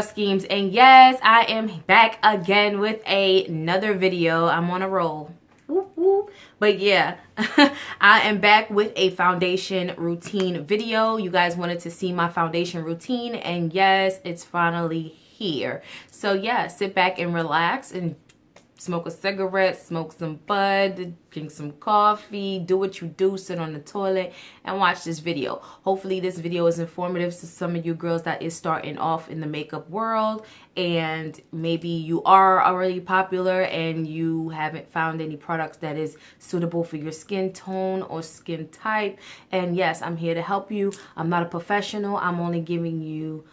girl Skeemz, and yes, I am back again with another video. I'm on a roll. Whoop, whoop. But yeah, I am back with a foundation routine video. You guys wanted to see my foundation routine, and yes, it's finally here. So yeah, sit back and relax and smoke a cigarette, smoke some bud, drink some coffee, do what you do, sit on the toilet and watch this video. Hopefully this video is informative to some of you girls that is starting off in the makeup world, and maybe you are already popular and you haven't found any products that is suitable for your skin tone or skin type. And yes, I'm here to help you. I'm not a professional. I'm only giving you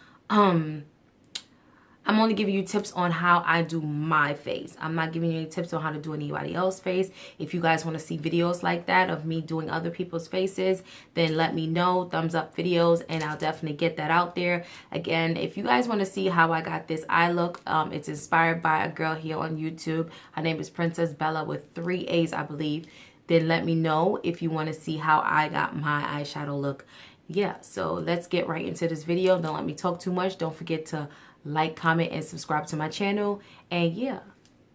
tips on how I do my face. I'm not giving you any tips on how to do anybody else's face. If you guys want to see videos like that of me doing other people's faces, then let me know. Thumbs up videos, and I'll definitely get that out there. Again, if you guys want to see how I got this eye look, it's inspired by a girl here on YouTube. Her name is Princess Bella with 3 A's, I believe. Then let me know if you want to see how I got my eyeshadow look. Yeah, so let's get right into this video. Don't let me talk too much. Don't forget to like, comment, and subscribe to my channel. And yeah,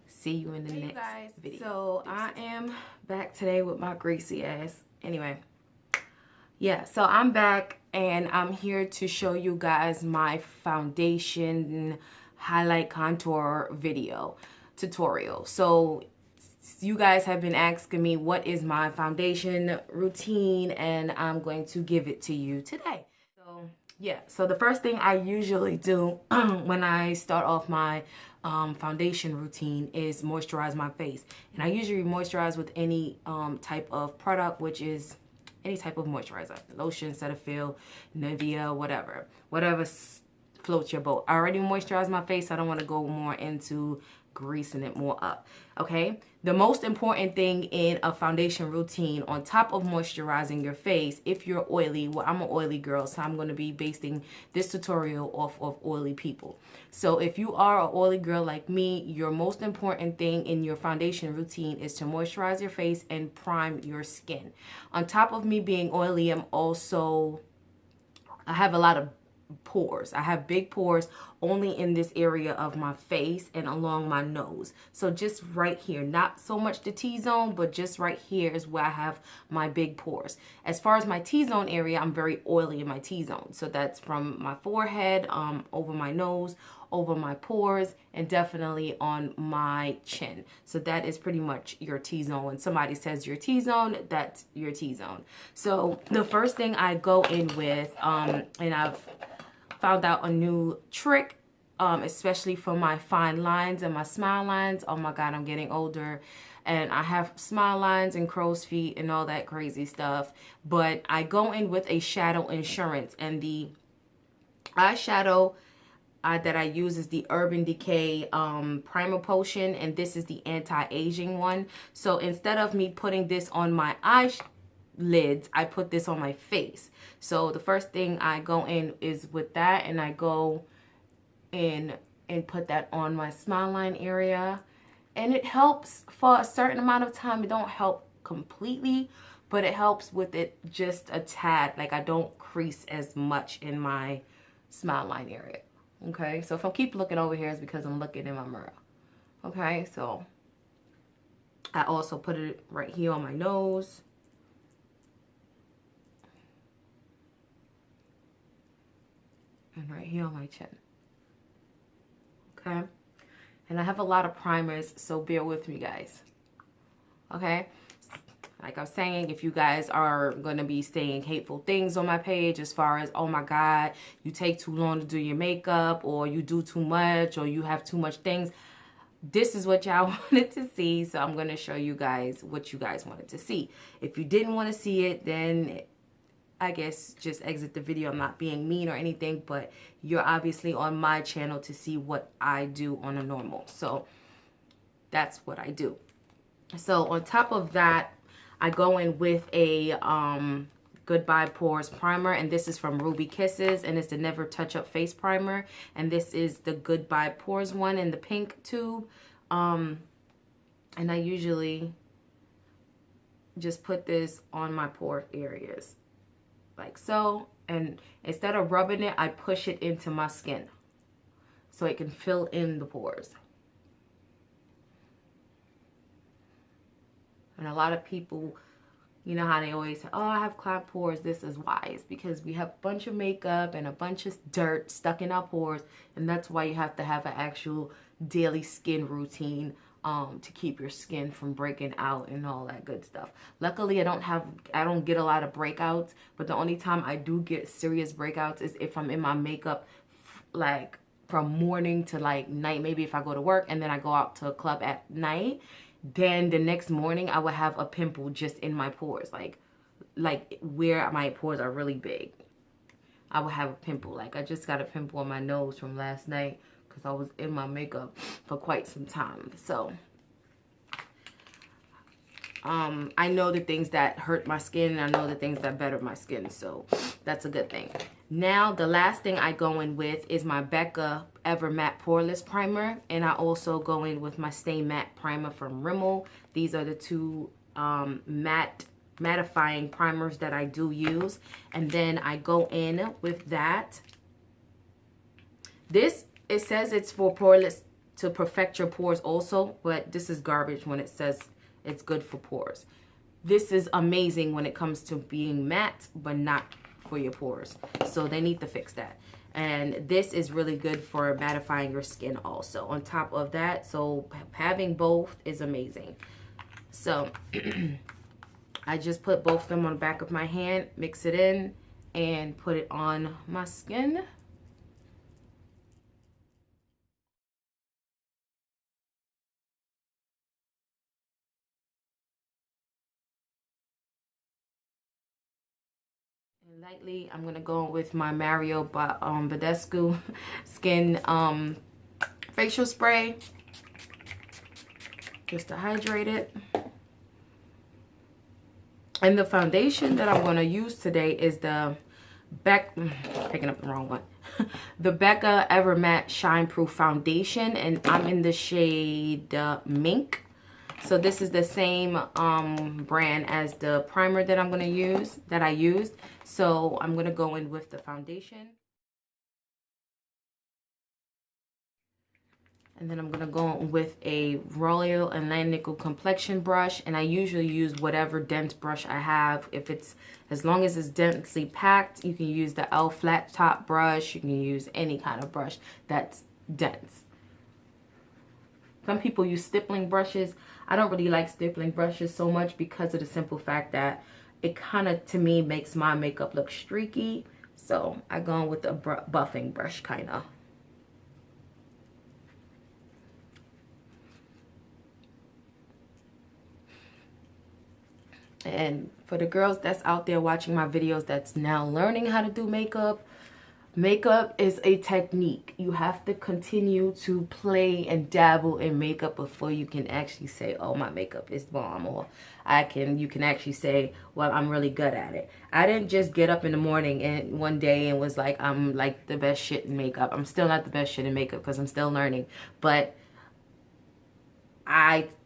see you in the next video. So I am back today with my greasy ass. Anyway, yeah, so I'm back and I'm here to show you guys my foundation highlight contour video tutorial. So you guys have been asking me what is my foundation routine, and I'm going to give it to you today. So yeah, so the first thing I usually do when I start off my foundation routine is moisturize my face. And I usually moisturize with any type of product, which is any type of moisturizer. Lotion, Cetaphil, Nevr, whatever. Whatever floats your boat. I already moisturized my face. I don't want to go more into greasing it more up. Okay, the most important thing in a foundation routine, on top of moisturizing your face, if you're oily, well, I'm an oily girl, so I'm going to be basing this tutorial off of oily people. So if you are an oily girl like me, your most important thing in your foundation routine is to moisturize your face and prime your skin. On top of me being oily, I have a lot of pores. I have big pores only in this area of my face and along my nose. So just right here, not so much the T-zone, but just right here is where I have my big pores. As far as my T-zone area, I'm very oily in my T-zone. So that's from my forehead, over my nose, over my pores, and definitely on my chin. So that is pretty much your T-zone. When somebody says your T-zone, that's your T-zone. So the first thing I go in with, and I've found out a new trick, especially for my fine lines and my smile lines. Oh my God, I'm getting older and I have smile lines and crow's feet and all that crazy stuff. But I go in with a shadow insurance, and the eyeshadow that I use is the Urban Decay Primer Potion, and this is the anti-aging one. So instead of me putting this on my eyelids, I put this on my face. So the first thing I go in is with that, and I go in and put that on my smile line area, and it helps for a certain amount of time. It don't help completely, but it helps with it just a tad. Like, I don't crease as much in my smile line area. Okay, so if I keep looking over here, it's because I'm looking in my mirror. Okay, so I also put it right here on my nose. And right here on my chin. Okay, and I have a lot of primers, so bear with me, guys. Okay, like I'm saying, if you guys are going to be saying hateful things on my page as far as, oh my God, you take too long to do your makeup, or you do too much, or you have too much things, this is what y'all wanted to see, so I'm going to show you guys what you guys wanted to see. If you didn't want to see it, then I guess just exit the video. I'm not being mean or anything, but you're obviously on my channel to see what I do on a normal. So that's what I do. So on top of that, I go in with a Goodbye Pores primer, and this is from Ruby Kisses, and it's the Never Touch Up Face Primer, and this is the Goodbye Pores one in the pink tube. And I usually just put this on my pore areas like so, and instead of rubbing it, I push it into my skin. so it can fill in the pores. And a lot of people, you know how they always say, oh, I have clogged pores. This is why. It's because we have a bunch of makeup and a bunch of dirt stuck in our pores. And that's why you have to have an actual daily skin routine to keep your skin from breaking out and all that good stuff. Luckily, I don't get a lot of breakouts. But the only time I do get serious breakouts is if I'm in my makeup, like from morning to like night. Maybe if I go to work and then I go out to a club at night. Then the next morning I would have a pimple just in my pores, like where my pores are really big. I would have a pimple. Like I just got a pimple on my nose from last night because I was in my makeup for quite some time. So I know the things that hurt my skin and I know the things that better my skin, so that's a good thing. Now the last thing I go in with is my Becca Ever Matte Poreless Primer, and I also go in with my Stay Matte Primer from Rimmel. These are the two mattifying primers that I do use, and then I go in with that. This, it says it's for poreless, to perfect your pores also, but this is garbage when it says it's good for pores. This is amazing when it comes to being matte, but not for your pores. So they need to fix that. And this is really good for mattifying your skin also. On top of that, so having both is amazing. So I just put both of them on the back of my hand, mix it in, and put it on my skin. And lightly, I'm going to go with my Mario Badescu Skin Facial Spray, just to hydrate it. And the foundation that I'm going to use today is the picking up the wrong one. The Becca Ever Matte Shine Proof Foundation, and I'm in the shade Mink. So this is the same brand as the primer that I'm going to use, that I used. So I'm going to go in with the foundation. And then I'm going to go with a Royal Atlantic complexion brush. And I usually use whatever dense brush I have. If it's, as long as it's densely packed, you can use the L flat top brush. You can use any kind of brush that's dense. Some people use stippling brushes. I don't really like stippling brushes so much because of the simple fact that it kind of, to me, makes my makeup look streaky. So I go in with a buffing brush kind of. And for the girls that's out there watching my videos that's now learning how to do makeup, makeup is a technique. You have to continue to play and dabble in makeup before you can actually say, oh, my makeup is bomb, or you can actually say, well, I'm really good at it. I didn't just get up in the morning and one day and was like, I'm like the best shit in makeup. I'm still not the best shit in makeup because I'm still learning, but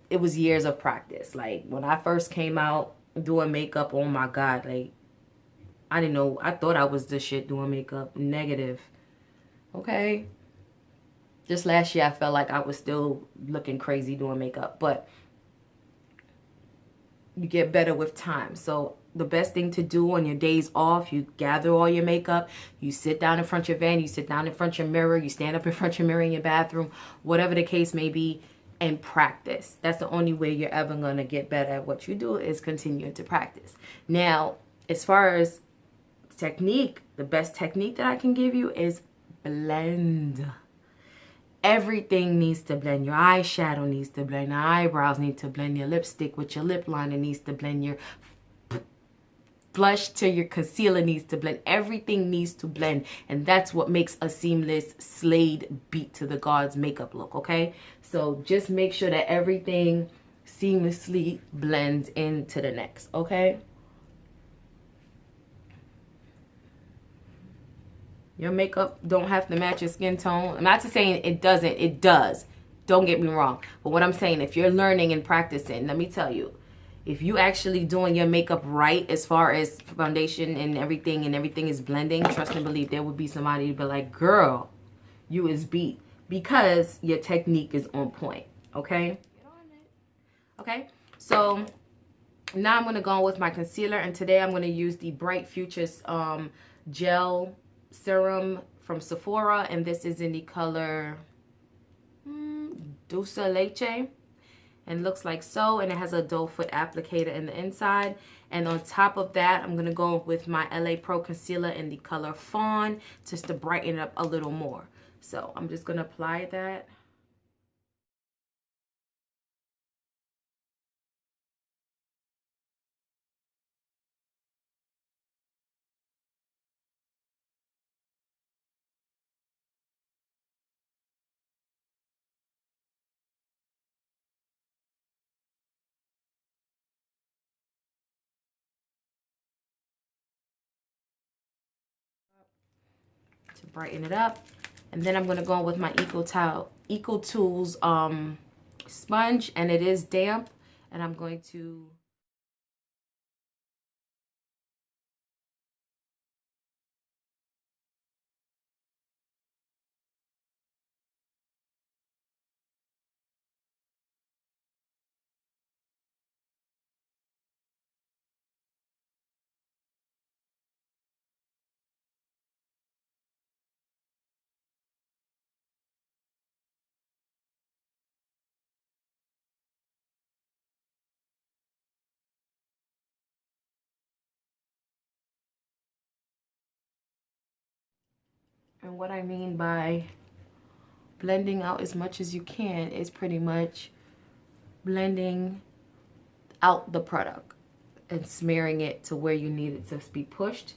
it was years of practice. Like when I first came out doing makeup, oh my God, like I didn't know. I thought I was the shit doing makeup. Negative. Okay. Just last year, I felt like I was still looking crazy doing makeup. But you get better with time. So the best thing to do on your days off, you gather all your makeup. You sit down in front of your van. You sit down in front of your mirror. You stand up in front of your mirror in your bathroom. Whatever the case may be. And practice. That's the only way you're ever going to get better at what you do, is continuing to practice. Now, as far as technique, the best technique that I can give you is blend. Everything needs to blend. Your eyeshadow needs to blend. Your eyebrows need to blend. Your lipstick with your lip liner needs to blend. Your blush to your concealer needs to blend. Everything needs to blend, and that's what makes a seamless Slade beat to the gods makeup look. Okay, so just make sure that everything seamlessly blends into the next. Okay, your makeup don't have to match your skin tone. I'm not saying it doesn't. It does. Don't get me wrong. But what I'm saying, if you're learning and practicing, let me tell you, if you actually doing your makeup right as far as foundation and everything is blending, trust and believe, there would be somebody to be like, girl, you is beat. because your technique is on point. Okay? Okay, so now I'm going to go with my concealer, and today I'm going to use the Bright Futures Gel Serum from Sephora, and this is in the color Dulce Leche, and looks like so, and it has a doe foot applicator in the inside. And on top of that, I'm going to go with my LA Pro Concealer in the color Fawn, just to brighten it up a little more. So I'm just going to apply that. To brighten it up. And then I'm going to go with my Eco Tools sponge, and it is damp, and I'm going to and what I mean by blending out as much as you can is pretty much blending out the product and smearing it to where you need it to be pushed.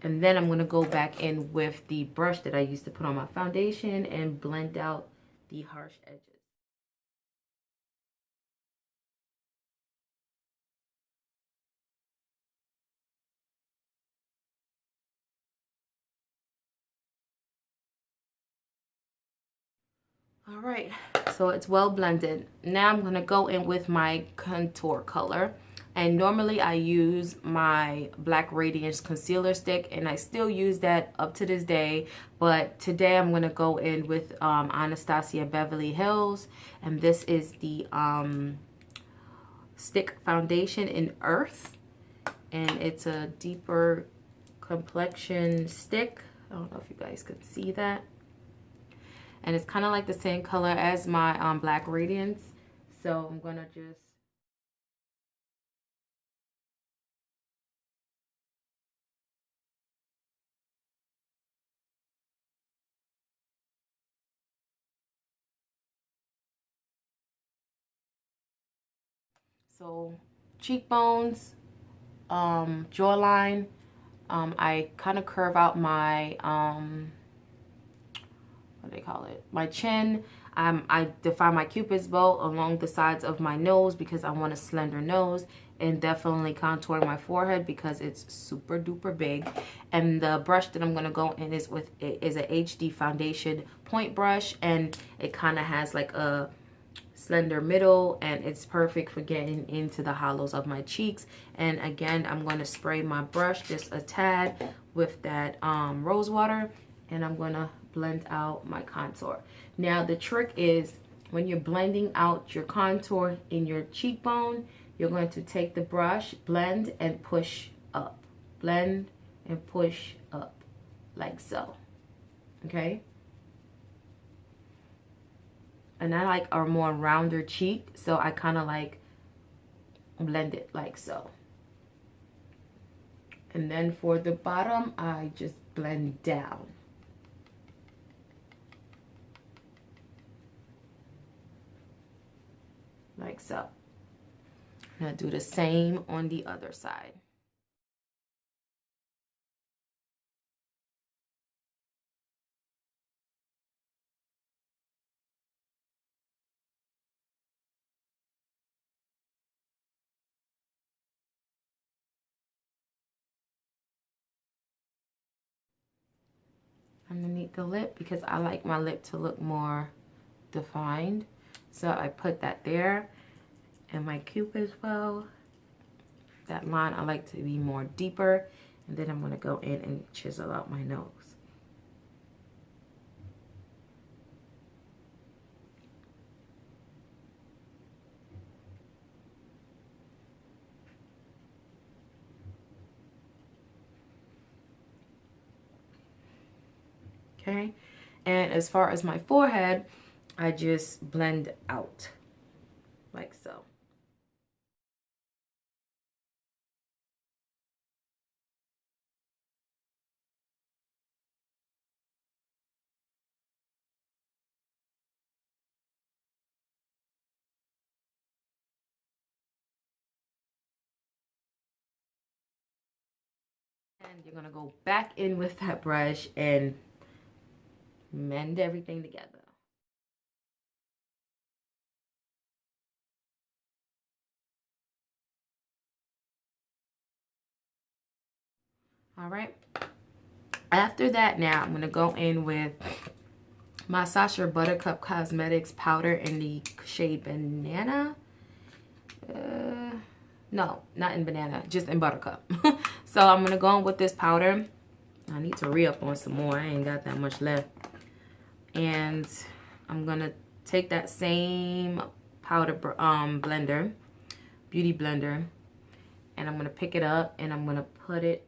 And then I'm going to go back in with the brush that I used to put on my foundation and blend out the harsh edges. All right, so it's well blended. Now I'm going to go in with my contour color. And normally I use my Black Radiance concealer stick, and I still use that up to this day. But today I'm going to go in with Ananstasia Beverly Hills. And this is the stick foundation in Earth. And it's a deeper complexion stick. I don't know if you guys could see that. And it's kind of like the same color as my Black Radiance. So I'm going to just... So cheekbones, jawline, I kind of curve out my... what do they call it? My chin. I define my Cupid's bow along the sides of my nose because I want a slender nose, and definitely contour my forehead because it's super duper big. And the brush that I'm gonna go in is a HD foundation point brush, and it kind of has like a slender middle, and it's perfect for getting into the hollows of my cheeks. And again, I'm going to spray my brush just a tad with that rose water, and I'm going to blend out my contour. Now the trick is when you're blending out your contour in your cheekbone, you're going to take the brush, blend and push up, blend and push up like so. Okay, and I like a more rounder cheek, so I kind of like blend it like so. And then for the bottom, I just blend down. Like so. Now do the same on the other side. Underneath the lip because I like my lip to look more defined. So I put that there. And my Cupid's bow, that line I like to be more deeper. And then I'm going to go in and chisel out my nose. Okay, and as far as my forehead, I just blend out like so. And you're gonna go back in with that brush and mend everything together. All right. After that, now I'm gonna go in with my Sasha Buttercup Cosmetics powder in the shade Banana. No, not in Banana, just in Buttercup. So I'm gonna go in with this powder. I need to re-up on some more. I ain't got that much left. And I'm gonna take that same powder blender, beauty blender, and I'm gonna pick it up and I'm gonna put it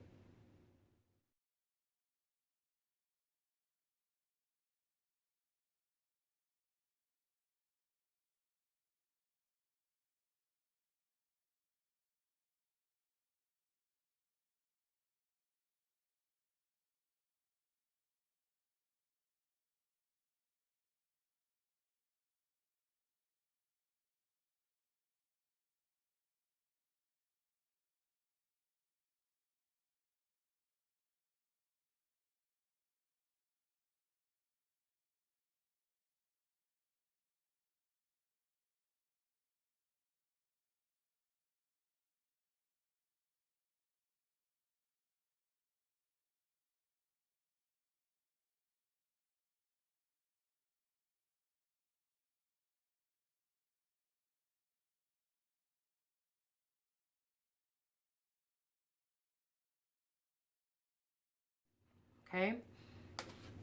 okay?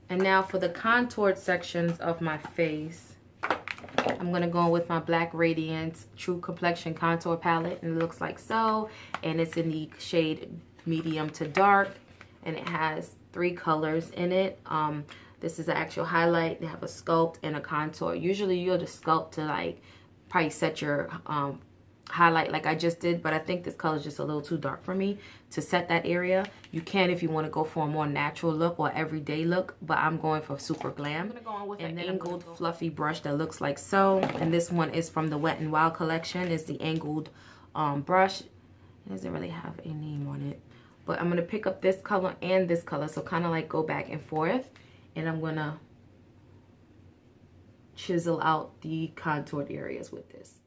And now for the contoured sections of my face, I'm going to go with my Black Radiance True Complexion Contour Palette. And it looks like so. And it's in the shade medium to dark. And it has 3 colors in it. This is an actual highlight. They have a sculpt and a contour. Usually you'll just sculpt to like probably set your highlight like I just did, but I think this color is just a little too dark for me to set that area. You can if you want to go for a more natural look or everyday look, but I'm going for super glam. I'm gonna go on with an angled fluffy brush that looks like so, and this one is from the Wet n Wild collection. It's the angled brush. It doesn't really have a name on it, but I'm gonna pick up this color and this color, so kind of like go back and forth, and I'm gonna chisel out the contoured areas with this.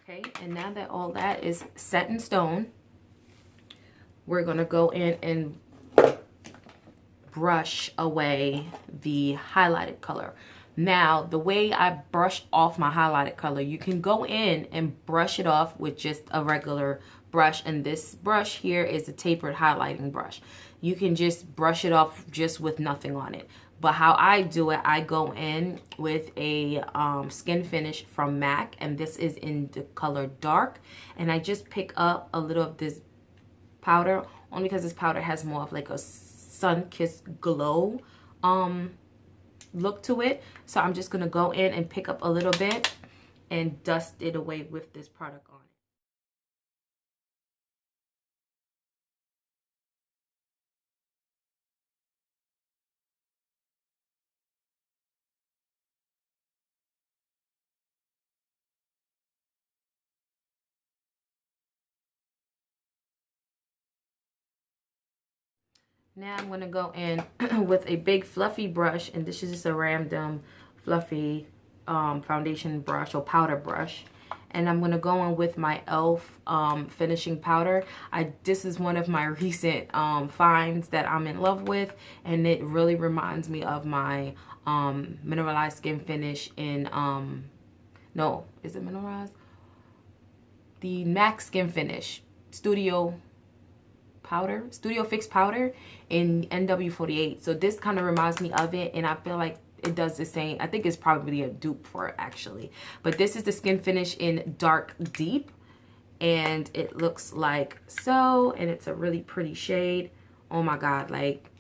Okay, and now that all that is set in stone, we're gonna go in and brush away the highlighted color. Now, the way I brush off my highlighted color, you can go in and brush it off with just a regular brush, and this brush here is a tapered highlighting brush. You can just brush it off just with nothing on it. But how I do it, I go in with a Skinfinish from MAC, and this is in the color dark, and I just pick up a little of this powder, only because this powder has more of like a sun-kissed glow look to it. So I'm just gonna go in and pick up a little bit and dust it away with this product on. Now I'm going to go in with a big fluffy brush, and this is just a random fluffy foundation brush or powder brush. and I'm gonna go in with my e.l.f. finishing powder. This is one of my recent finds that I'm in love with, and it really reminds me of my mineralized skin finish in no, is it mineralized? The MAC Skin Finish Studio Fix powder in NW48. So this kind of reminds me of it, and I feel like it does the same. I think it's probably a dupe for it actually. But this is the Skin Finish in Dark Deep, and it looks like so, and it's a really pretty shade. Oh my god, like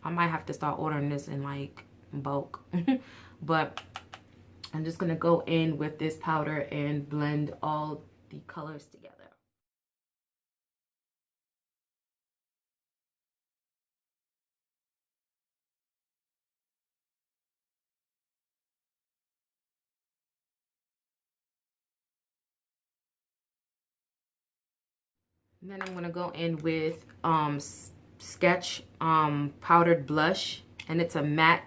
I might have to start ordering this in like bulk. But I'm just gonna go in with this powder and blend all the colors together. And then I'm gonna go in with Sketch powdered blush, and it's a matte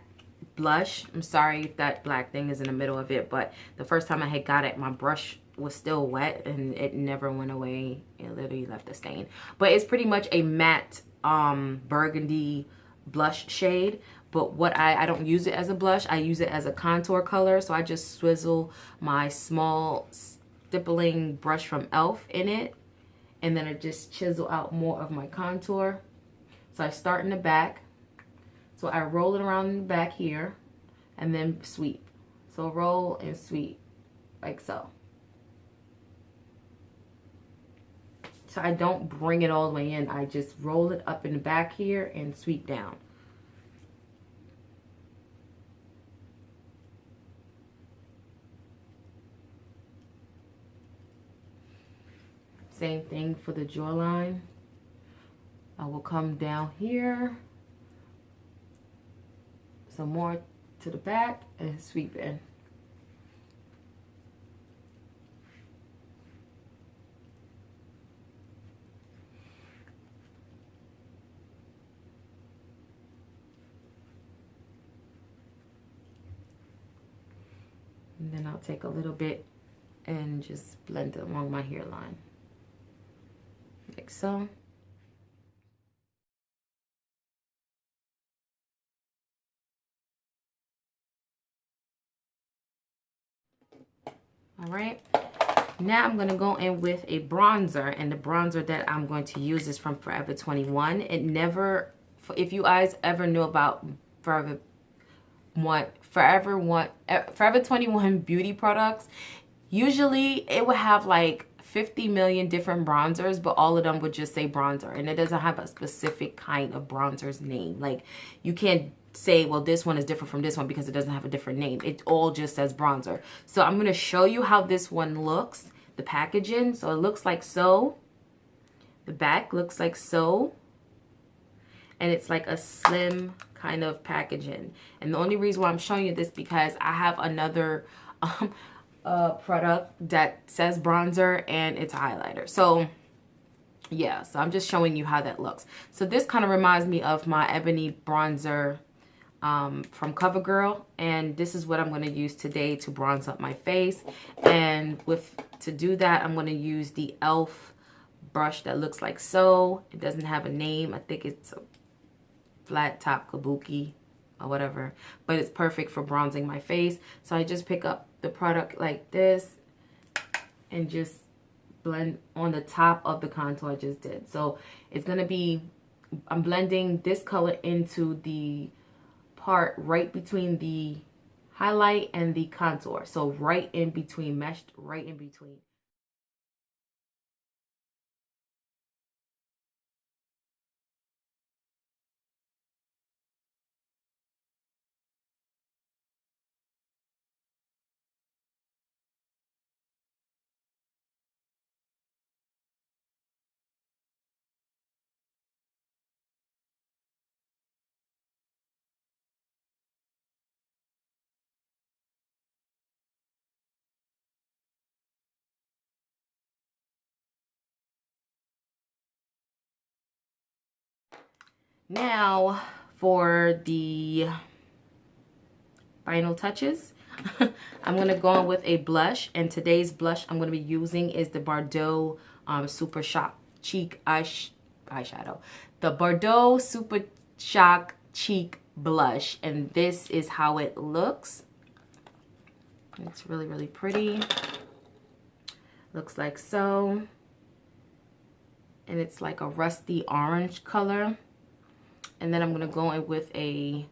blush. I'm sorry if that black thing is in the middle of it, but the first time I had got it, my brush was still wet and it never went away. It literally left a stain. But it's pretty much a matte burgundy blush shade. But what I don't use it as a blush, I use it as a contour color. So I just swizzle my small stippling brush from e.l.f. in it, and then I just chisel out more of my contour. So I start in the back. So I roll it around in the back here and then sweep. So roll and sweep like so. So I don't bring it all the way in. I just roll it up in the back here and sweep down. Same thing for the jawline. I will come down here, some more to the back, and sweep in. And then I'll take a little bit and just blend it along my hairline, like so. All right, now I'm gonna go in with a bronzer, and the bronzer that I'm going to use is from Forever 21. It never, if you guys ever knew about Forever 21 beauty products, usually it would have like 50 million different bronzers, but all of them would just say bronzer, and it doesn't have a specific kind of bronzer's name. Like you can't say, well, this one is different from this one because it doesn't have a different name. It all just says bronzer. So I'm going to show you how this one looks, the packaging. So it looks like so. The back looks like so. And it's like a slim kind of packaging. And the only reason why I'm showing you this because I have another product that says bronzer and it's a highlighter. So yeah, so I'm just showing you how that looks. So this kind of reminds me of my ebony bronzer from CoverGirl, and this is what I'm going to use today to bronze up my face. And to do that, I'm going to use the e.l.f. brush that looks like so. It doesn't have a name. I think it's a flat top kabuki or whatever, but it's perfect for bronzing my face. So I just pick up the product like this and just blend on the top of the contour I just did. So it's going to be, I'm blending this color into the part right between the highlight and the contour. So right in between, meshed right in between. Now for the final touches, I'm going to go in with a blush. And today's blush I'm going to be using is the Bardot Super Shock Cheek eyeshadow. The Bardot Super Shock Cheek blush. And this is how it looks. It's really, really pretty. Looks like so. And it's like a rusty orange color. And then I'm going to go in with a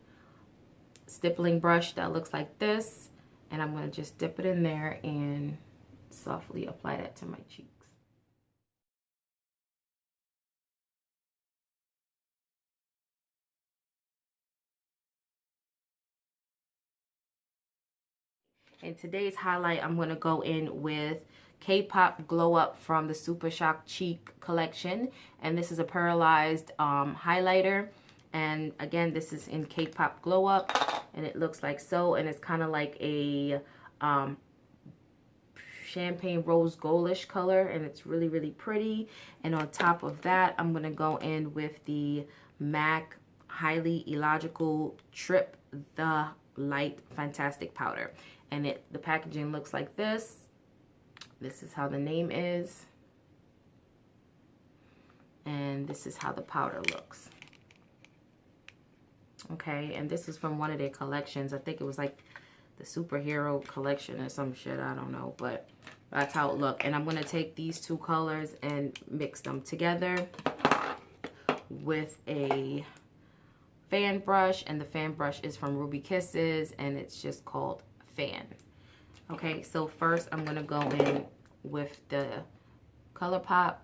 stippling brush that looks like this. And I'm going to just dip it in there and softly apply that to my cheeks. And today's highlight, I'm going to go in with K-Pop Glow Up from the Super Shock Cheek collection. And this is a Pearalized highlighter. And again, this is in K-Pop Glow Up. And it looks like so. And it's kind of like a champagne rose goldish color. And it's really, really pretty. And on top of that, I'm going to go in with the MAC Highly Illogical Trip the Light Fantastic Powder. And the packaging looks like this. This is how the name is. And this is how the powder looks. Okay, and this is from one of their collections. I think it was like the superhero collection or some shit. I don't know, but that's how it looked. And I'm going to take these two colors and mix them together with a fan brush. And the fan brush is from Ruby Kisses, and it's just called Fan. Okay, so first I'm going to go in with the ColourPop.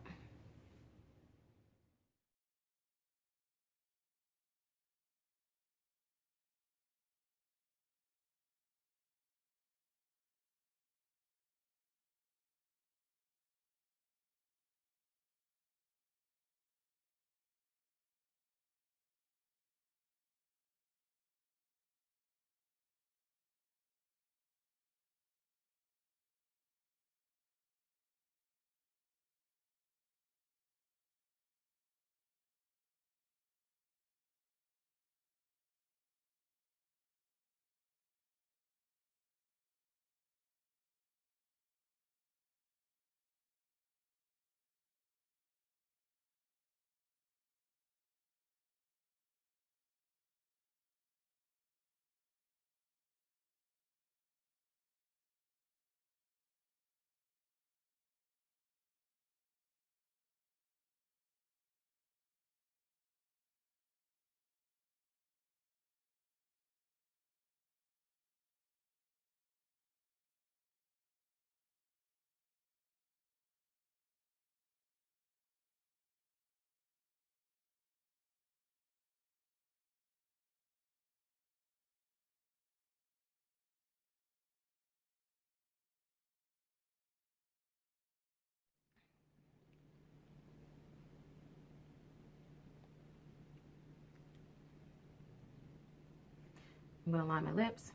I'm going to line my lips.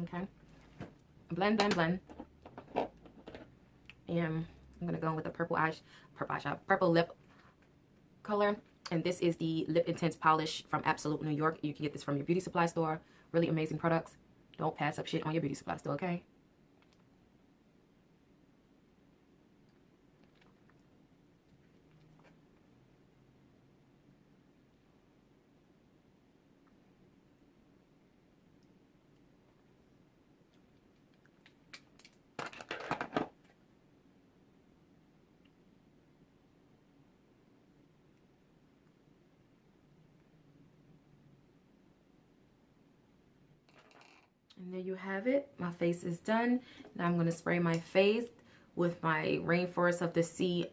Okay. Blend, blend, blend. And I'm going to go in with the purple lip color. And this is the Lip Intense Polish from Absolute New York. You can get this from your beauty supply store. Really amazing products. Don't pass up shit on your beauty supply store, okay? And there you have it. My face is done. Now I'm going to spray my face with my Rainforest of the Sea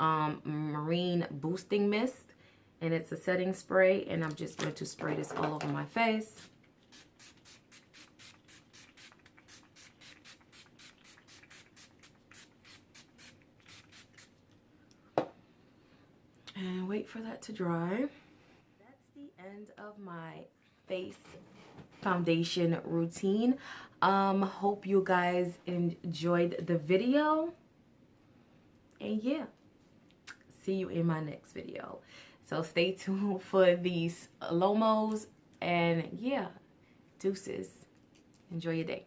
Marine Boosting Mist. And it's a setting spray. And I'm just going to spray this all over my face. And wait for that to dry. That's the end of my face foundation routine. Hope you guys enjoyed the video, and yeah, see you in my next video. So stay tuned for these Lomos, and yeah, deuces. Enjoy your day.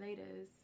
Laters.